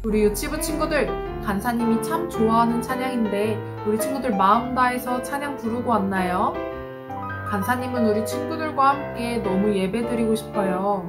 우리 유치부 친구들, 간사님이 참 좋아하는 찬양인데 우리 친구들 마음 다해서 찬양 부르고 왔나요? 간사님은 우리 친구들과 함께 너무 예배드리고 싶어요.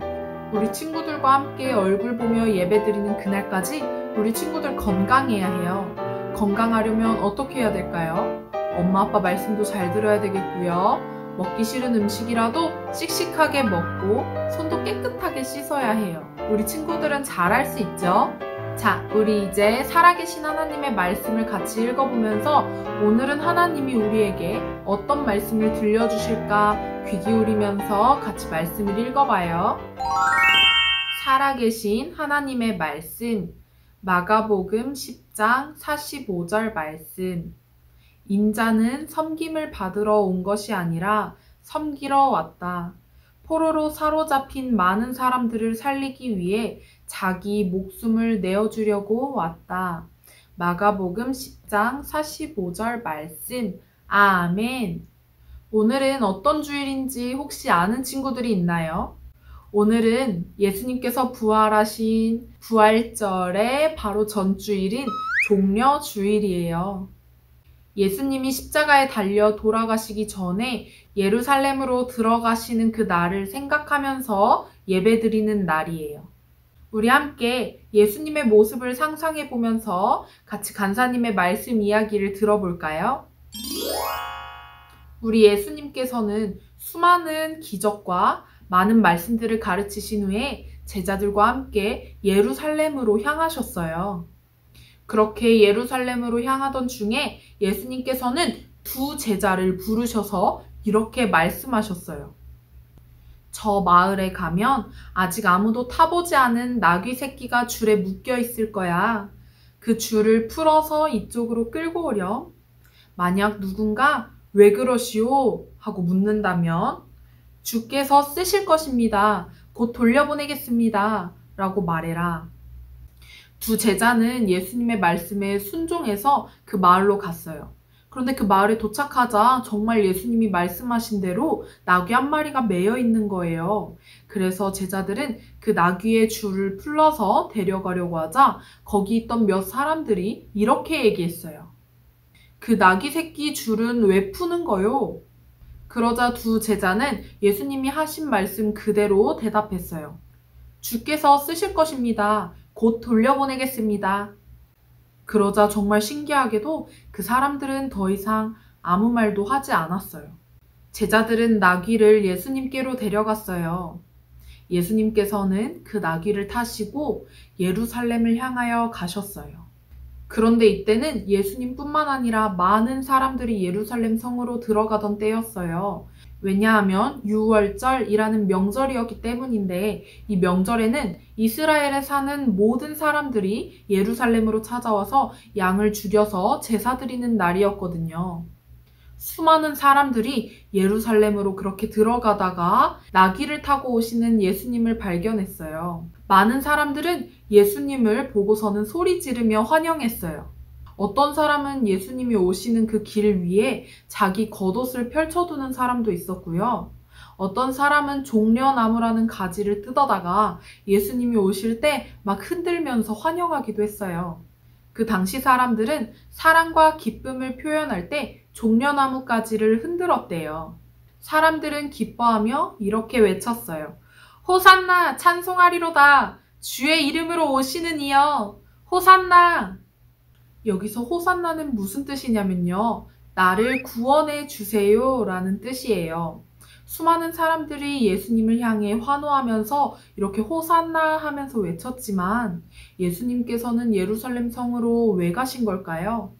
우리 친구들과 함께 얼굴 보며 예배드리는 그날까지 우리 친구들 건강해야 해요. 건강하려면 어떻게 해야 될까요? 엄마 아빠 말씀도 잘 들어야 되겠고요. 먹기 싫은 음식이라도 씩씩하게 먹고 손도 깨끗하게 씻어야 해요. 우리 친구들은 잘할 수 있죠? 자, 우리 이제 살아계신 하나님의 말씀을 같이 읽어보면서 오늘은 하나님이 우리에게 어떤 말씀을 들려주실까 귀 기울이면서 같이 말씀을 읽어봐요. 살아계신 하나님의 말씀, 마가복음 10장 45절 말씀. 인자는 섬김을 받으러 온 것이 아니라 섬기러 왔다. 포로로 사로잡힌 많은 사람들을 살리기 위해 자기 목숨을 내어주려고 왔다. 마가복음 10장 45절 말씀. 아멘. 오늘은 어떤 주일인지 혹시 아는 친구들이 있나요? 오늘은 예수님께서 부활하신 부활절의 바로 전주일인 종려주일이에요. 예수님이 십자가에 달려 돌아가시기 전에 예루살렘으로 들어가시는 그 날을 생각하면서 예배드리는 날이에요. 우리 함께 예수님의 모습을 상상해 보면서 같이 간사님의 말씀 이야기를 들어볼까요? 우리 예수님께서는 수많은 기적과 많은 말씀들을 가르치신 후에 제자들과 함께 예루살렘으로 향하셨어요. 그렇게 예루살렘으로 향하던 중에 예수님께서는 두 제자를 부르셔서 이렇게 말씀하셨어요. 저 마을에 가면 아직 아무도 타보지 않은 나귀 새끼가 줄에 묶여 있을 거야. 그 줄을 풀어서 이쪽으로 끌고 오렴. 만약 누군가 왜 그러시오? 하고 묻는다면 주께서 쓰실 것입니다. 곧 돌려보내겠습니다. 라고 말해라. 두 제자는 예수님의 말씀에 순종해서 그 마을로 갔어요. 그런데 그 마을에 도착하자 정말 예수님이 말씀하신 대로 나귀 한 마리가 매여 있는 거예요. 그래서 제자들은 그 나귀의 줄을 풀러서 데려가려고 하자 거기 있던 몇 사람들이 이렇게 얘기했어요. 그 나귀 새끼 줄은 왜 푸는 거요? 그러자 두 제자는 예수님이 하신 말씀 그대로 대답했어요. 주께서 쓰실 것입니다. 곧 돌려보내겠습니다. 그러자 정말 신기하게도 그 사람들은 더 이상 아무 말도 하지 않았어요. 제자들은 나귀를 예수님께로 데려갔어요. 예수님께서는 그 나귀를 타시고 예루살렘을 향하여 가셨어요. 그런데 이때는 예수님뿐만 아니라 많은 사람들이 예루살렘 성으로 들어가던 때였어요. 왜냐하면 유월절이라는 명절이었기 때문인데 이 명절에는 이스라엘에 사는 모든 사람들이 예루살렘으로 찾아와서 양을 죽여서 제사 드리는 날이었거든요. 수많은 사람들이 예루살렘으로 그렇게 들어가다가 나귀를 타고 오시는 예수님을 발견했어요. 많은 사람들은 예수님을 보고서는 소리 지르며 환영했어요. 어떤 사람은 예수님이 오시는 그 길 위에 자기 겉옷을 펼쳐두는 사람도 있었고요. 어떤 사람은 종려나무라는 가지를 뜯어다가 예수님이 오실 때 막 흔들면서 환영하기도 했어요. 그 당시 사람들은 사랑과 기쁨을 표현할 때 종려나무 가지를 흔들었대요. 사람들은 기뻐하며 이렇게 외쳤어요. 호산나 찬송하리로다. 주의 이름으로 오시는 이여. 호산나. 여기서 호산나는 무슨 뜻이냐면요. 나를 구원해 주세요 라는 뜻이에요. 수많은 사람들이 예수님을 향해 환호하면서 이렇게 호산나 하면서 외쳤지만 예수님께서는 예루살렘 성으로 왜 가신 걸까요?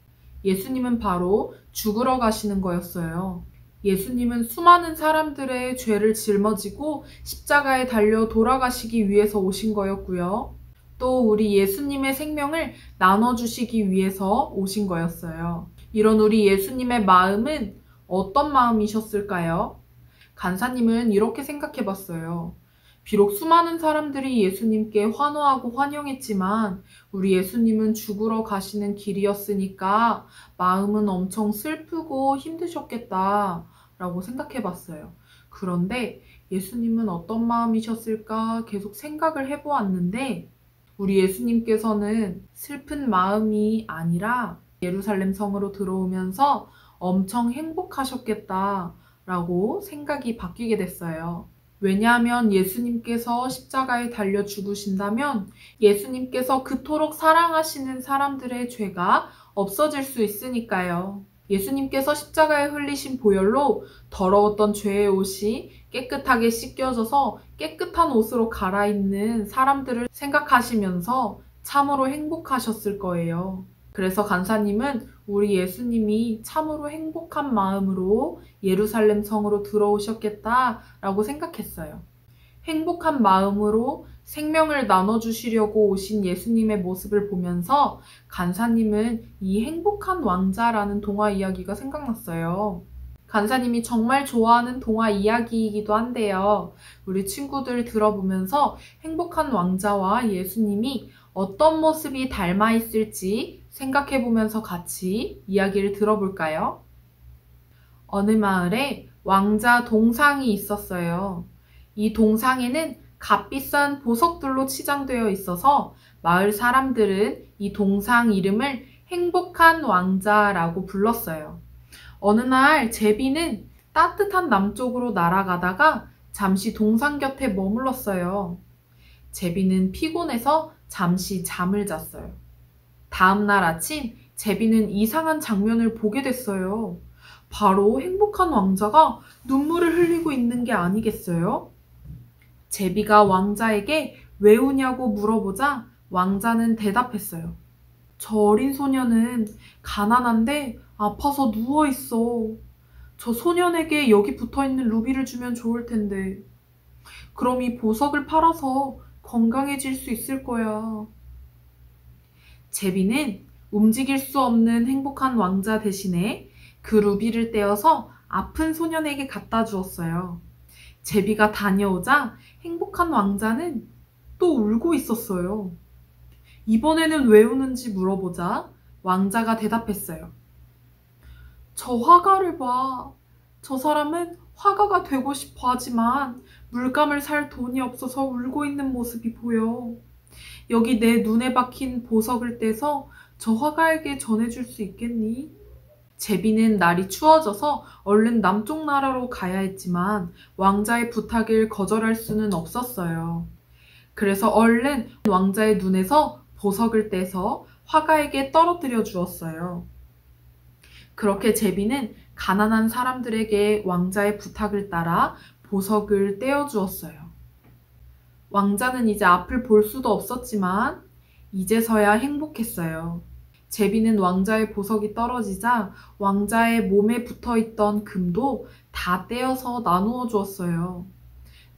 예수님은 바로 죽으러 가시는 거였어요. 예수님은 수많은 사람들의 죄를 짊어지고 십자가에 달려 돌아가시기 위해서 오신 거였고요. 또 우리 예수님의 생명을 나눠주시기 위해서 오신 거였어요. 이런 우리 예수님의 마음은 어떤 마음이셨을까요? 간사님은 이렇게 생각해 봤어요. 비록 수많은 사람들이 예수님께 환호하고 환영했지만 우리 예수님은 죽으러 가시는 길이었으니까 마음은 엄청 슬프고 힘드셨겠다라고 생각해 봤어요. 그런데 예수님은 어떤 마음이셨을까 계속 생각을 해보았는데 우리 예수님께서는 슬픈 마음이 아니라 예루살렘 성으로 들어오면서 엄청 행복하셨겠다라고 생각이 바뀌게 됐어요. 왜냐하면 예수님께서 십자가에 달려 죽으신다면 예수님께서 그토록 사랑하시는 사람들의 죄가 없어질 수 있으니까요. 예수님께서 십자가에 흘리신 보혈로 더러웠던 죄의 옷이 깨끗하게 씻겨져서 깨끗한 옷으로 갈아입는 사람들을 생각하시면서 참으로 행복하셨을 거예요. 그래서 간사님은 우리 예수님이 참으로 행복한 마음으로 예루살렘 성으로 들어오셨겠다라고 생각했어요. 행복한 마음으로 생명을 나눠주시려고 오신 예수님의 모습을 보면서 간사님은 이 행복한 왕자라는 동화 이야기가 생각났어요. 간사님이 정말 좋아하는 동화 이야기이기도 한데요. 우리 친구들 들어보면서 행복한 왕자와 예수님이 어떤 모습이 닮아 있을지 생각해보면서 같이 이야기를 들어볼까요? 어느 마을에 왕자 동상이 있었어요. 이 동상에는 값비싼 보석들로 치장되어 있어서 마을 사람들은 이 동상 이름을 행복한 왕자라고 불렀어요. 어느 날 제비는 따뜻한 남쪽으로 날아가다가 잠시 동상 곁에 머물렀어요. 제비는 피곤해서 잠시 잠을 잤어요. 다음 날 아침 제비는 이상한 장면을 보게 됐어요. 바로 행복한 왕자가 눈물을 흘리고 있는 게 아니겠어요? 제비가 왕자에게 왜 우냐고 물어보자 왕자는 대답했어요. 저 어린 소녀는 가난한데 아파서 누워있어. 저 소년에게 여기 붙어있는 루비를 주면 좋을 텐데. 그럼 이 보석을 팔아서 건강해질 수 있을 거야. 제비는 움직일 수 없는 행복한 왕자 대신에 그 루비를 떼어서 아픈 소년에게 갖다 주었어요. 제비가 다녀오자 행복한 왕자는 또 울고 있었어요. 이번에는 왜 우는지 물어보자 왕자가 대답했어요. 저 화가를 봐. 저 사람은 화가가 되고 싶어 하지만 물감을 살 돈이 없어서 울고 있는 모습이 보여. 여기 내 눈에 박힌 보석을 떼서 저 화가에게 전해줄 수 있겠니? 제비는 날이 추워져서 얼른 남쪽 나라로 가야 했지만 왕자의 부탁을 거절할 수는 없었어요. 그래서 얼른 왕자의 눈에서 보석을 떼서 화가에게 떨어뜨려 주었어요. 그렇게 제비는 가난한 사람들에게 왕자의 부탁을 따라 보석을 떼어 주었어요. 왕자는 이제 앞을 볼 수도 없었지만 이제서야 행복했어요. 제비는 왕자의 보석이 떨어지자 왕자의 몸에 붙어있던 금도 다 떼어서 나누어 주었어요.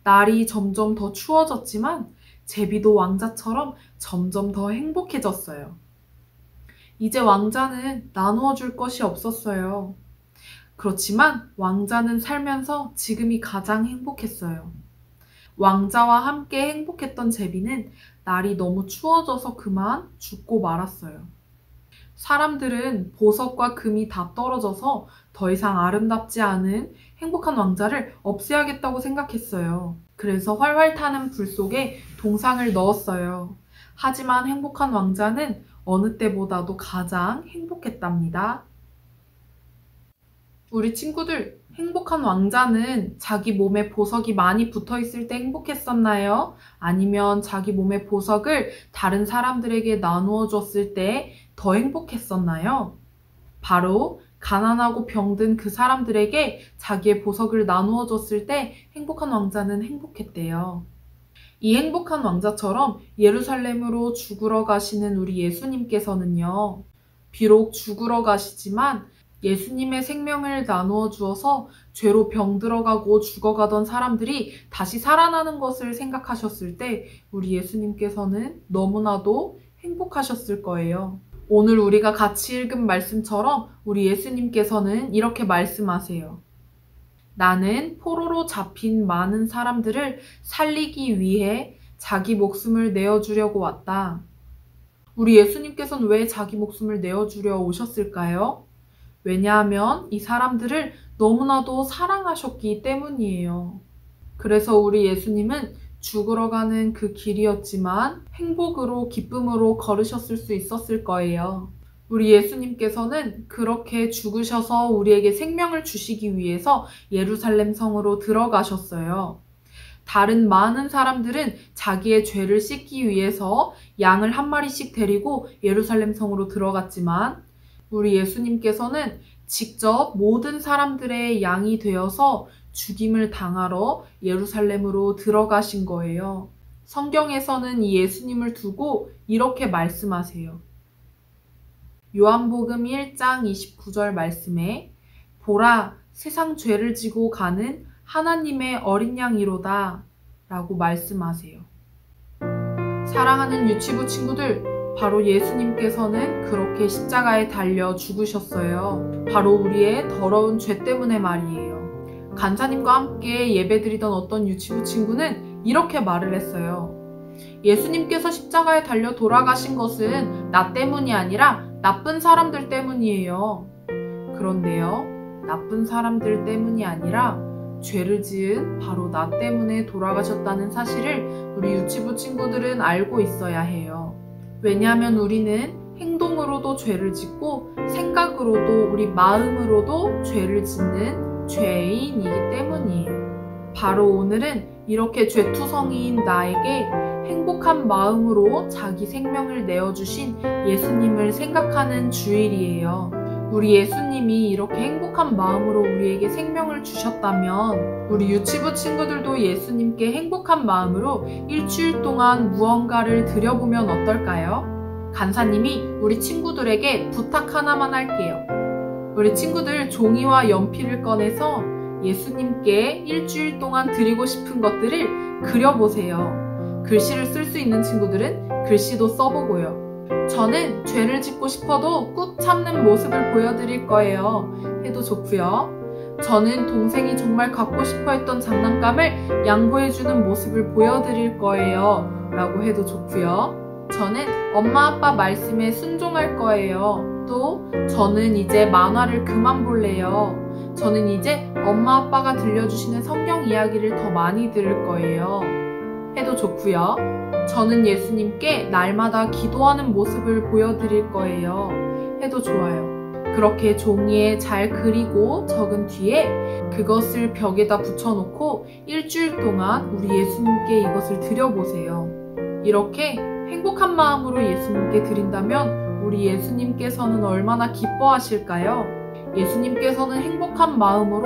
날이 점점 더 추워졌지만 제비도 왕자처럼 점점 더 행복해졌어요. 이제 왕자는 나누어 줄 것이 없었어요. 그렇지만 왕자는 살면서 지금이 가장 행복했어요. 왕자와 함께 행복했던 제비는 날이 너무 추워져서 그만 죽고 말았어요. 사람들은 보석과 금이 다 떨어져서 더 이상 아름답지 않은 행복한 왕자를 없애야겠다고 생각했어요. 그래서 활활 타는 불 속에 동상을 넣었어요. 하지만 행복한 왕자는 어느 때보다도 가장 행복했답니다. 우리 친구들, 행복한 왕자는 자기 몸에 보석이 많이 붙어 있을 때 행복했었나요? 아니면 자기 몸의 보석을 다른 사람들에게 나누어 줬을 때 더 행복했었나요? 바로 가난하고 병든 그 사람들에게 자기의 보석을 나누어 줬을 때 행복한 왕자는 행복했대요. 이 행복한 왕자처럼 예루살렘으로 죽으러 가시는 우리 예수님께서는요, 비록 죽으러 가시지만 예수님의 생명을 나누어 주어서 죄로 병들어가고 죽어가던 사람들이 다시 살아나는 것을 생각하셨을 때 우리 예수님께서는 너무나도 행복하셨을 거예요. 오늘 우리가 같이 읽은 말씀처럼 우리 예수님께서는 이렇게 말씀하세요. 나는 포로로 잡힌 많은 사람들을 살리기 위해 자기 목숨을 내어주려고 왔다. 우리 예수님께서는 왜 자기 목숨을 내어주려 오셨을까요? 왜냐하면 이 사람들을 너무나도 사랑하셨기 때문이에요. 그래서 우리 예수님은 죽으러 가는 그 길이었지만 행복으로 기쁨으로 걸으셨을 수 있었을 거예요. 우리 예수님께서는 그렇게 죽으셔서 우리에게 생명을 주시기 위해서 예루살렘 성으로 들어가셨어요. 다른 많은 사람들은 자기의 죄를 씻기 위해서 양을 한 마리씩 데리고 예루살렘 성으로 들어갔지만 우리 예수님께서는 직접 모든 사람들의 양이 되어서 죽임을 당하러 예루살렘으로 들어가신 거예요. 성경에서는 이 예수님을 두고 이렇게 말씀하세요. 요한복음 1장 29절 말씀에 보라, 세상 죄를 지고 가는 하나님의 어린 양이로다 라고 말씀하세요. 사랑하는 유치부 친구들, 바로 예수님께서는 그렇게 십자가에 달려 죽으셨어요. 바로 우리의 더러운 죄 때문에 말이에요. 간사님과 함께 예배드리던 어떤 유치부 친구는 이렇게 말을 했어요. 예수님께서 십자가에 달려 돌아가신 것은 나 때문이 아니라 나쁜 사람들 때문이에요. 그런데요, 나쁜 사람들 때문이 아니라 죄를 지은 바로 나 때문에 돌아가셨다는 사실을 우리 유치부 친구들은 알고 있어야 해요. 왜냐하면 우리는 행동으로도 죄를 짓고 생각으로도 우리 마음으로도 죄를 짓는 죄인이기 때문이에요. 바로 오늘은 이렇게 죄투성이인 나에게 행복한 마음으로 자기 생명을 내어주신 예수님을 생각하는 주일이에요. 우리 예수님이 이렇게 행복한 마음으로 우리에게 생명을 주셨다면 우리 유치부 친구들도 예수님께 행복한 마음으로 일주일 동안 무언가를 드려보면 어떨까요? 간사님이 우리 친구들에게 부탁 하나만 할게요. 우리 친구들 종이와 연필을 꺼내서 예수님께 일주일 동안 드리고 싶은 것들을 그려보세요. 글씨를 쓸 수 있는 친구들은 글씨도 써보고요. 저는 죄를 짓고 싶어도 꾹 참는 모습을 보여드릴 거예요. 해도 좋고요. 저는 동생이 정말 갖고 싶어 했던 장난감을 양보해주는 모습을 보여드릴 거예요. 라고 해도 좋고요. 저는 엄마 아빠 말씀에 순종할 거예요. 또 저는 이제 만화를 그만 볼래요. 저는 이제 엄마 아빠가 들려주시는 성경 이야기를 더 많이 들을 거예요. 해도 좋고요. 저는 예수님께 날마다 기도하는 모습을 보여드릴 거예요. 해도 좋아요. 그렇게 종이에 잘 그리고 적은 뒤에 그것을 벽에다 붙여놓고 일주일 동안 우리 예수님께 이것을 드려보세요. 이렇게 행복한 마음으로 예수님께 드린다면 우리 예수님께서는 얼마나 기뻐하실까요? 예수님께서는 행복한 마음으로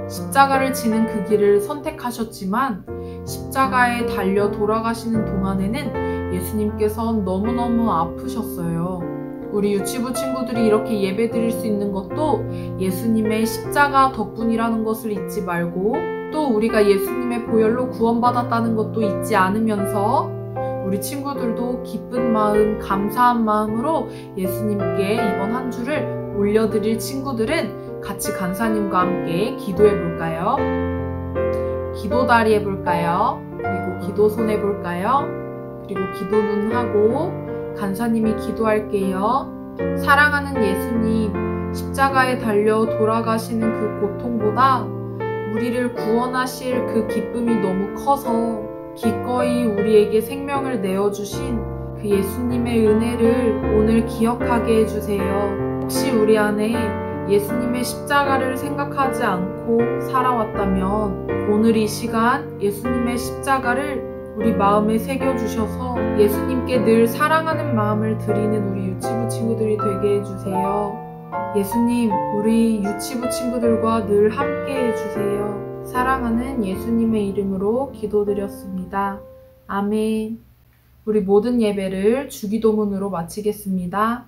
십자가를 지는 그 길을 선택하셨지만 십자가에 달려 돌아가시는 동안에는 예수님께서 너무너무 아프셨어요. 우리 유치부 친구들이 이렇게 예배 드릴 수 있는 것도 예수님의 십자가 덕분이라는 것을 잊지 말고 또 우리가 예수님의 보혈로 구원받았다는 것도 잊지 않으면서 우리 친구들도 기쁜 마음, 감사한 마음으로 예수님께 이번 한 주를 올려드릴 친구들은 같이 간사님과 함께 기도해 볼까요? 기도다리 해볼까요? 그리고 기도손 해볼까요? 그리고 기도눈 하고 간사님이 기도할게요. 사랑하는 예수님, 십자가에 달려 돌아가시는 그 고통보다 우리를 구원하실 그 기쁨이 너무 커서 기꺼이 우리에게 생명을 내어주신 그 예수님의 은혜를 오늘 기억하게 해주세요. 혹시 우리 안에 예수님의 십자가를 생각하지 않고 살아왔다면 오늘 이 시간 예수님의 십자가를 우리 마음에 새겨주셔서 예수님께 늘 사랑하는 마음을 드리는 우리 유치부 친구들이 되게 해주세요. 예수님, 우리 유치부 친구들과 늘 함께 해주세요. 사랑하는 예수님의 이름으로 기도드렸습니다. 아멘. 우리 모든 예배를 주기도문으로 마치겠습니다.